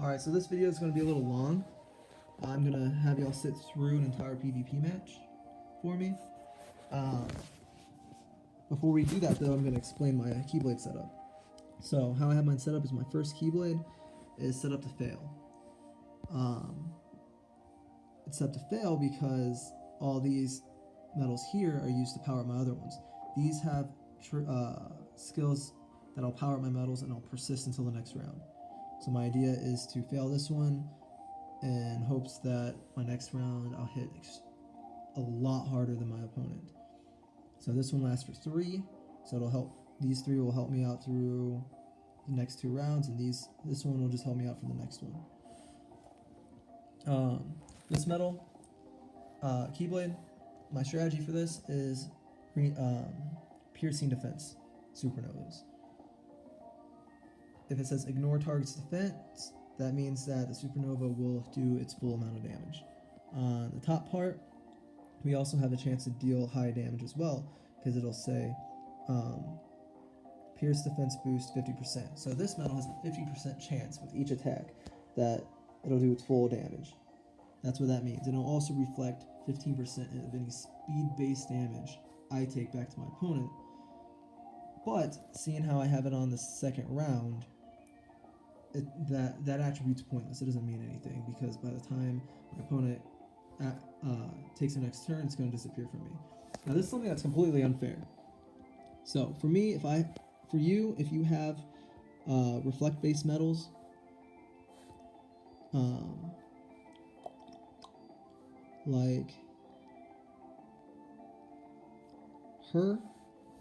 Alright, so this video is going to be a little long. I'm going to have y'all sit through an entire PvP match for me. Before we do that though, I'm going to explain my Keyblade setup. So how I have mine set up is my first Keyblade is set up to fail. It's set up to fail because all these medals here are used to power my other ones. These have skills that'll power my medals and I'll persist until the next round. So my idea is to fail this one in hopes that my next round I'll hit a lot harder than my opponent. So this one lasts for 3, so it'll help. These 3 will help me out through the next 2 rounds, and this one will just help me out for the next one. This medal, Keyblade, my strategy for this is piercing defense, supernovas. If it says ignore target's defense, that means that the supernova will do its full amount of damage. On the top part, we also have a chance to deal high damage as well, because it'll say pierce defense boost 50%. So this medal has a 50% chance with each attack that it'll do its full damage. That's what that means. And it'll also reflect 15% of any speed-based damage I take back to my opponent. But seeing how I have it on the second round, that attribute's pointless. It doesn't mean anything because by the time my opponent takes the next turn, it's going to disappear from me. Now this is something that's completely unfair. So for me, if you have reflect-based medals, like her,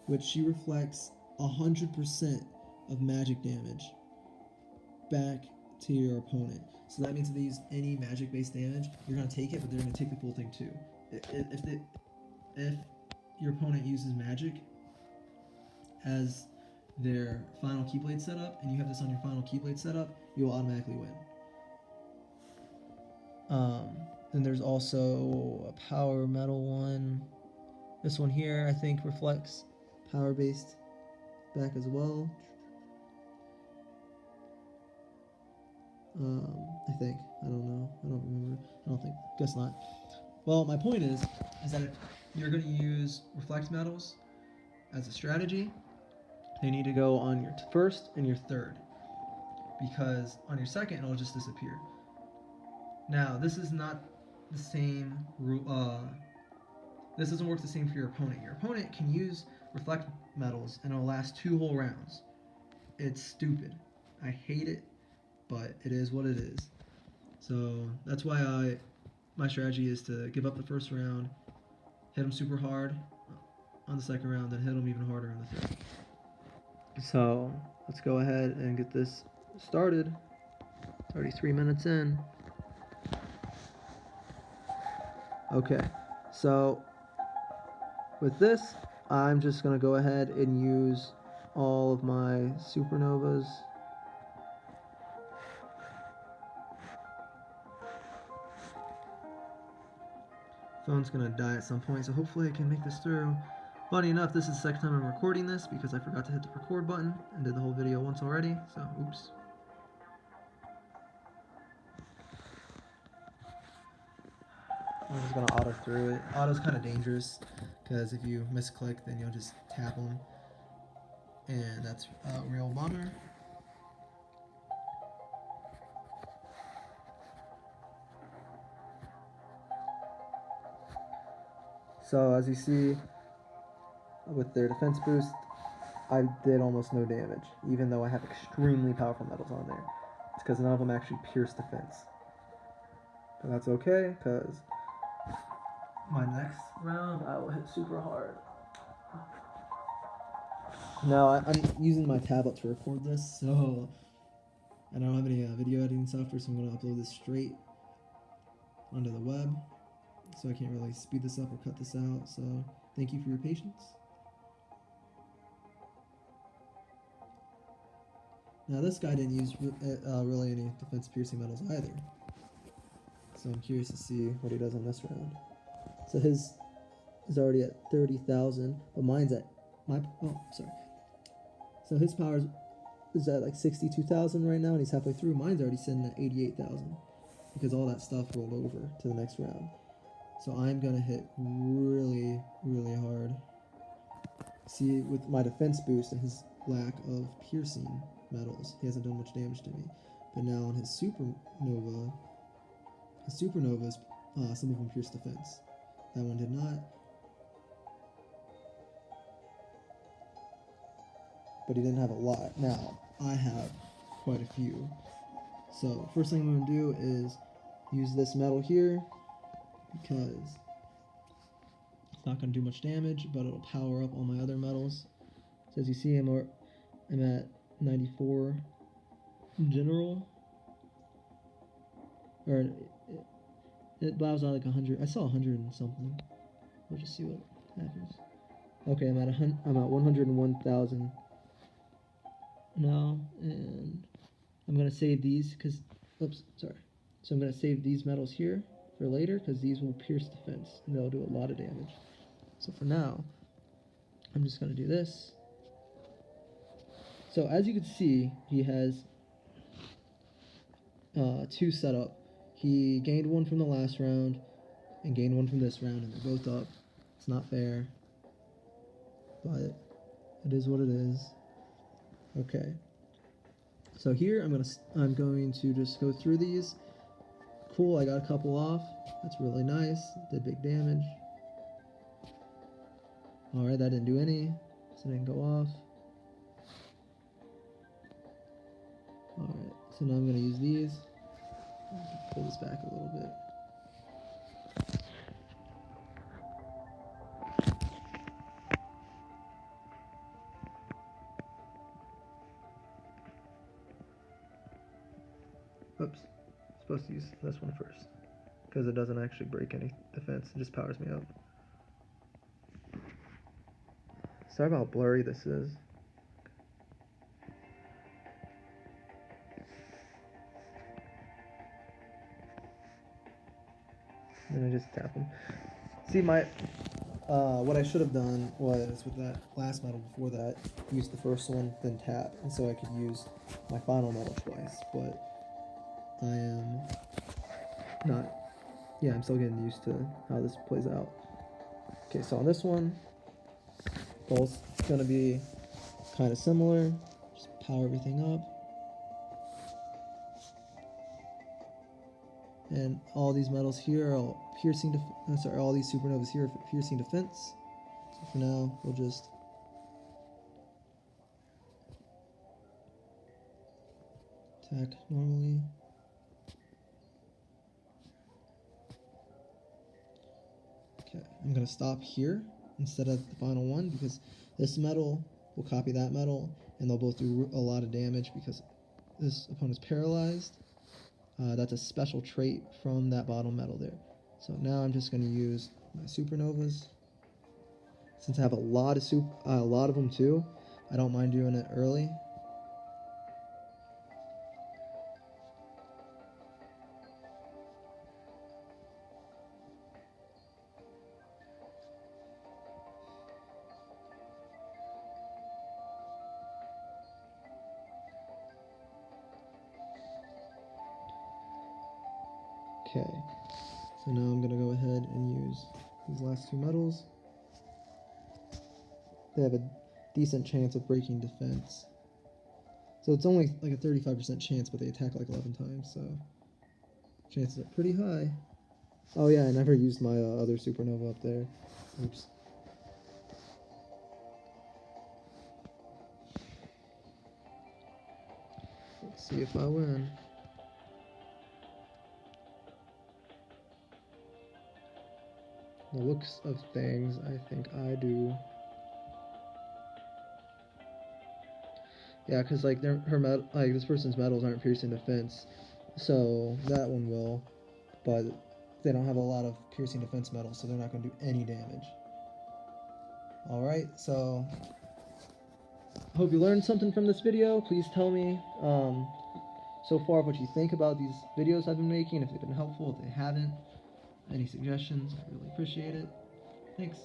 which she reflects 100% of magic damage back to your opponent. So that means if they use any magic-based damage, you're going to take it, but they're going to take the full thing too. If your opponent uses magic as their final Keyblade setup, and you have this on your final Keyblade setup, you will automatically win. Then there's also a power metal one. This one here, I think, reflects power-based back as well. I think. I don't know. I don't remember. I don't think. Guess not. Well, my point is that if you're going to use reflect medals as a strategy, they need to go on your first and your third, because on your second it'll just disappear. Now, this is not the same. This doesn't work the same for your opponent. Your opponent can use reflect medals and it'll last 2 whole rounds. It's stupid. I hate it, but it is what it is. So that's why my strategy is to give up the first round, hit them super hard on the second round, then hit them even harder on the third. So let's go ahead and get this started. 33 minutes in. Okay, so with this, I'm just going to go ahead and use all of my supernovas. Phone's going to die at some point, so hopefully I can make this through. Funny enough, this is the second time I'm recording this because I forgot to hit the record button and did the whole video once already, so oops. I'm just going to auto through it. Auto's kind of dangerous because if you misclick, then you'll just tap them, and that's a real bummer. So as you see, with their defense boost, I did almost no damage, even though I have extremely powerful medals on there. It's because none of them actually pierce defense. But that's okay, because my next round I will hit super hard. Now I'm using my tablet to record this, so I don't have any video editing software, so I'm going to upload this straight onto the web. So I can't really speed this up or cut this out, so thank you for your patience. Now this guy didn't use really any defense piercing medals either, so I'm curious to see what he does on this round. So his is already at 30,000, but mine's at so his power's is at like 62,000 right now, and he's halfway through. Mine's already sitting at 88,000 because all that stuff rolled over to the next round. So I'm gonna hit really, really hard. See, with my defense boost and his lack of piercing metals, he hasn't done much damage to me. But now on his supernova, some of them pierce defense. That one did not. But he didn't have a lot. Now, I have quite a few. So, first thing I'm going to do is use this metal here, because it's not going to do much damage, but it'll power up all my other metals. So as you see, I'm at 94 in general. Or it blows out like 100. I saw 100 and something. We'll just see what happens. Okay, I'm at 101,000 now, and I'm gonna save these because, oops, sorry. So I'm gonna save these metals here for later because these will pierce defense and they'll do a lot of damage. So for now, I'm just gonna do this. So as you can see, he has two set up. He gained one from the last round and gained one from this round, and they're both up. It's not fair, but it is what it is. Okay. So here I'm going to just go through these. Cool, I got a couple off. That's really nice. Did big damage. Alright, that didn't do any, so it didn't go off. Alright, so now I'm going to use these. Pull this back a little bit. Oops, supposed to use this one first, because it doesn't actually break any defense, it just powers me up. Sorry about how blurry this is. And I just tap them. See, what I should have done was, with that last metal before that, use the first one, then tap, and so I could use my final metal twice, but I am not, yeah, I'm still getting used to how this plays out. Okay, so on this one, both gonna be kind of similar, just power everything up. And all these metals here are piercing all these supernovas here are piercing defense. So for now, we'll just attack normally. Okay, I'm gonna stop here instead of the final one because this metal will copy that metal and they'll both do a lot of damage because this opponent's paralyzed. That's a special trait from that bottom metal there. So now I'm just going to use my supernovas. Since I have a lot of them too, I don't mind doing it early. Okay, so now I'm going to go ahead and use these last two metals. They have a decent chance of breaking defense. So it's only like a 35% chance, but they attack like 11 times, so chances are pretty high. Oh yeah, I never used my other supernova up there. Oops. Let's see if I win. The looks of things, I think I do. Yeah, because like this person's metals aren't piercing defense, so that one will, but they don't have a lot of piercing defense metals, so they're not going to do any damage. All right, so I hope you learned something from this video. Please tell me so far what you think about these videos I've been making, if they've been helpful, if they haven't. Any suggestions, I really appreciate it. Thanks.